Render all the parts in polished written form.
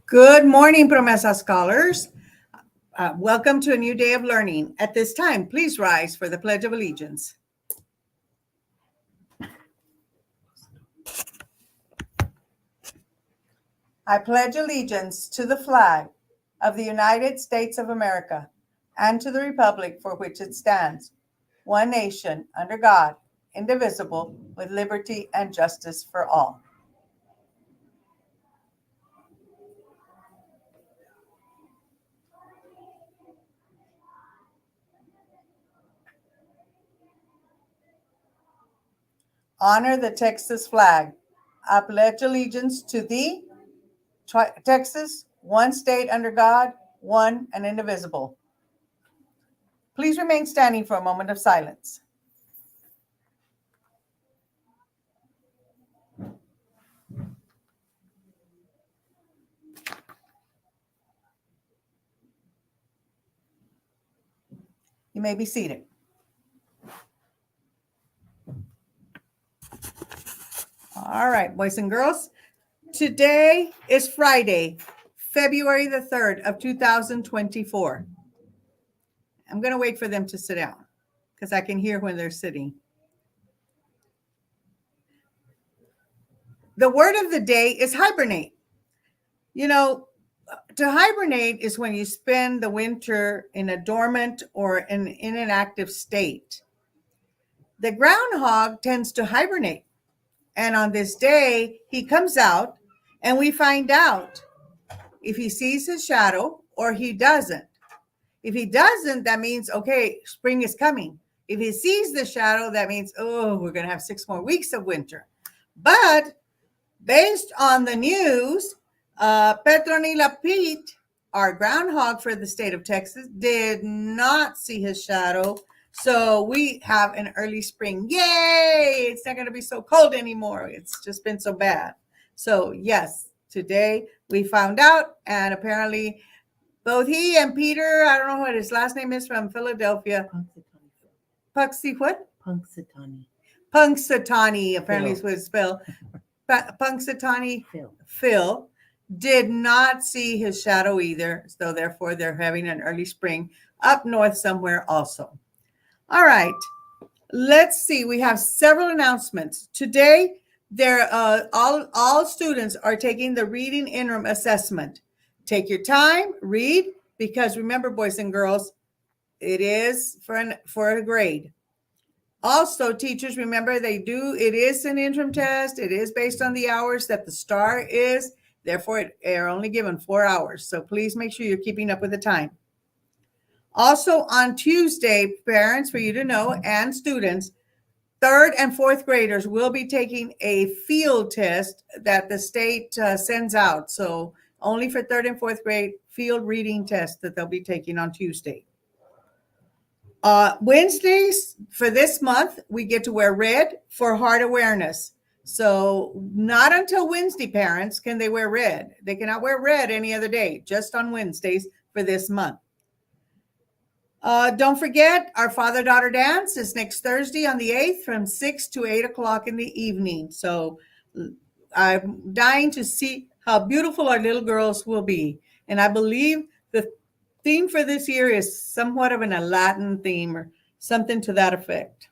Good morning, Promesa scholars. Welcome to a new day of learning. At this time, please rise for the Pledge of Allegiance. I pledge allegiance to the flag of the United States of America and to the republic for which it stands, one nation, under God, indivisible, with liberty and justice for all. Honor the Texas flag. I pledge allegiance to thee, Texas, one state under God, one and indivisible. Please remain standing for a moment of silence. You may be seated. All right, boys and girls. Today is Friday, February the 3rd of 2024. I'm going to wait for them to sit down because I can hear when they're sitting. The word of the day is hibernate. You know, to hibernate is when you spend the winter in a dormant or in an active state. The groundhog tends to hibernate. And on this day, he comes out and we find out if he sees his shadow or he doesn't. If he doesn't, that means, okay, spring is coming. If he sees the shadow, that means, oh, we're going to have 6 more weeks of winter. But based on the news, Petronila Pete, our groundhog for the state of Texas, did not see his shadow. So we have an early spring. Yay! It's not going to be so cold anymore. It's just been so bad. So yes, today we found out, and apparently both he and Peter, I don't know what his last name is, from Philadelphia. Puxi what? Punxsutawney. Punxsutawney, apparently is what it's spelled. Punxsutawney Phil did not see his shadow either. So therefore they're having an early spring up north somewhere also. All right, let's see. We have several announcements. Today, all students are taking the reading interim assessment. Take your time, read, because remember, boys and girls, it is for a grade. Also, teachers, remember it is an interim test. It is based on the hours that the STAR is. Therefore, they're only given 4 hours. So please make sure you're keeping up with the time. Also on Tuesday, parents, for you to know, and students, 3rd and 4th graders will be taking a field test that the state sends out. So only for 3rd and 4th grade field reading test that they'll be taking on Tuesday. Wednesdays for this month, we get to wear red for heart awareness. So not until Wednesday, parents, can they wear red. They cannot wear red any other day, just on Wednesdays for this month. Don't forget, our father-daughter dance is next Thursday on the 8th from 6 to 8 o'clock in the evening. So I'm dying to see how beautiful our little girls will be. And I believe the theme for this year is somewhat of an Aladdin theme or something to that effect.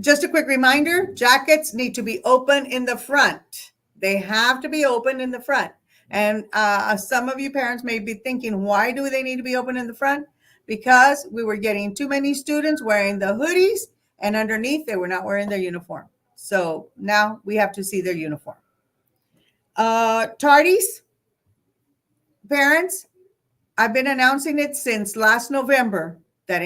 Just a quick reminder, jackets need to be open in the front. They have to be open in the front. And some of you parents may be thinking, why do they need to be open in the front? Because we were getting too many students wearing the hoodies, and underneath they were not wearing their uniform. So now we have to see their uniform. Tardies, parents, I've been announcing it since last November that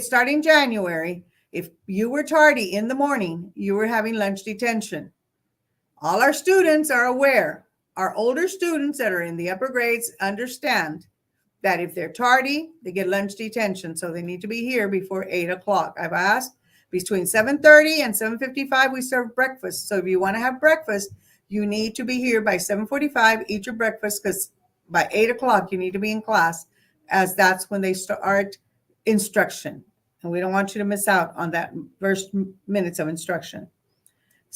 starting January, if you were tardy in the morning, you were having lunch detention. All our students are aware. Our older students that are in the upper grades understand that if they're tardy, they get lunch detention. So they need to be here before 8 o'clock. I've asked between 7:30 and 7:55, we serve breakfast. So if you want to have breakfast, you need to be here by 7:45, eat your breakfast, because by 8 o'clock, you need to be in class, as that's when they start instruction. And we don't want you to miss out on that first minutes of instruction.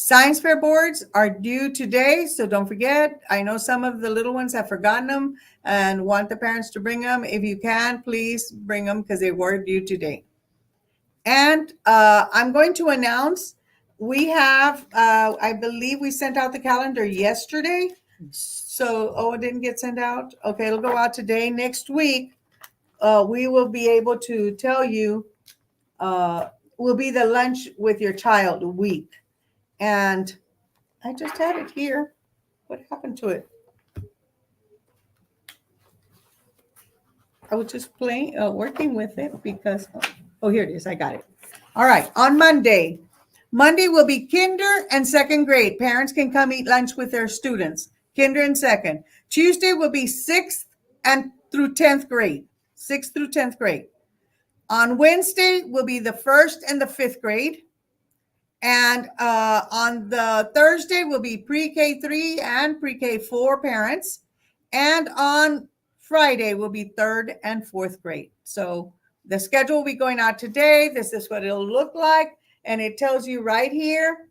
Science fair boards are due today, so don't forget. I know some of the little ones have forgotten them and want the parents to bring them. If you can, please bring them because they were due today. And I'm going to announce we have, I believe we sent out the calendar yesterday. So, oh, it didn't get sent out? Okay, it'll go out today. Next week, we will be able to tell you, will be the lunch with your child week. And I just had it here. What happened to it? I was just playing, working with it because, oh, here it is. I got it. All right. On Monday will be kinder and second grade. Parents can come eat lunch with their students, kinder and second. Tuesday will be sixth and through 10th grade, sixth through 10th grade. On Wednesday will be the first and the fifth grade. And on the Thursday will be pre-K 3 and pre-K 4 parents. And on Friday will be third and fourth grade. So the schedule will be going out today. This is what it'll look like. And it tells you right here,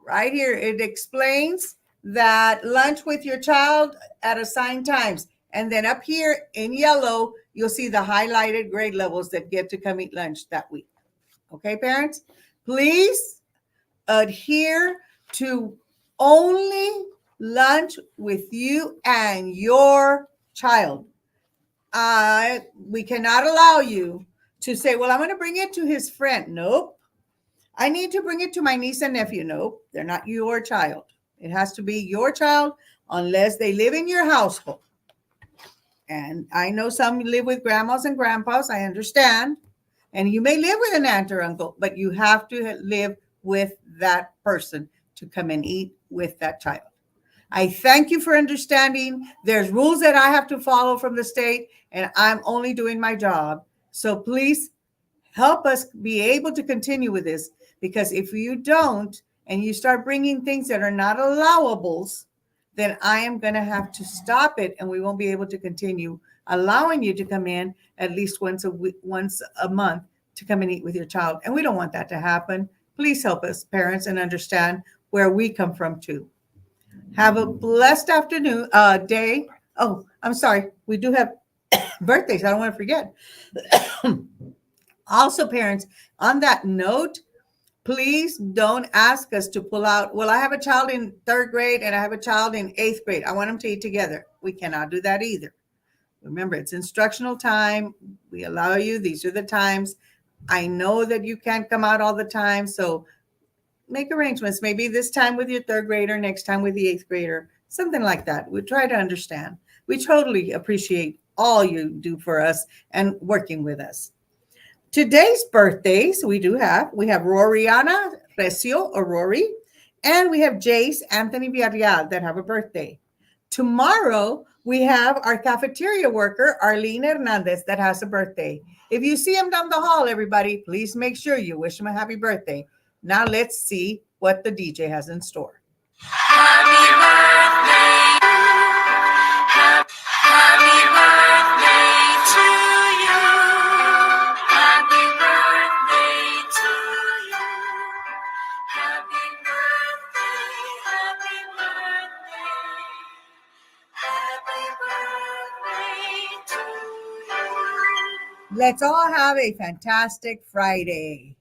it explains that lunch with your child at assigned times. And then up here in yellow, you'll see the highlighted grade levels that get to come eat lunch that week. Okay, parents, please adhere to only lunch with you and your child. We cannot allow you to say, well, I'm going to bring it to his friend. Nope. I need to bring it to my niece and nephew. Nope. They're not your child. It has to be your child unless they live in your household. And I know some live with grandmas and grandpas. I understand. And you may live with an aunt or uncle, but you have to live with that person to come and eat with that child. I thank you for understanding. There's rules that I have to follow from the state, and I'm only doing my job. So please help us be able to continue with this, because if you don't and you start bringing things that are not allowables, then I am going to have to stop it, and we won't be able to continue allowing you to come in at least once a month to come and eat with your child. And we don't want that to happen. Please help us, parents, and understand where we come from too. Have a blessed afternoon, day. Oh, I'm sorry. We do have birthdays. I don't want to forget. Also, parents, on that note, please don't ask us to pull out, well, I have a child in third grade and I have a child in eighth grade. I want them to eat together. We cannot do that either. Remember, it's instructional time. We allow you. These are the times. I know that you can't come out all the time, so make arrangements. Maybe this time with your third grader, next time with the eighth grader, something like that. We try to understand. We totally appreciate all you do for us and working with us. Today's birthdays, we have Roriana Recio, or Rory, and we have Jace Anthony Villarreal that have a birthday. Tomorrow, we have our cafeteria worker, Arlene Hernandez, that has a birthday. If you see him down the hall, everybody, please make sure you wish him a happy birthday. Now let's see what the DJ has in store. Happy birthday. Happy birthday to you. Happy birthday to you. Happy birthday. Happy birthday. Happy birthday to you. Let's all have a fantastic Friday.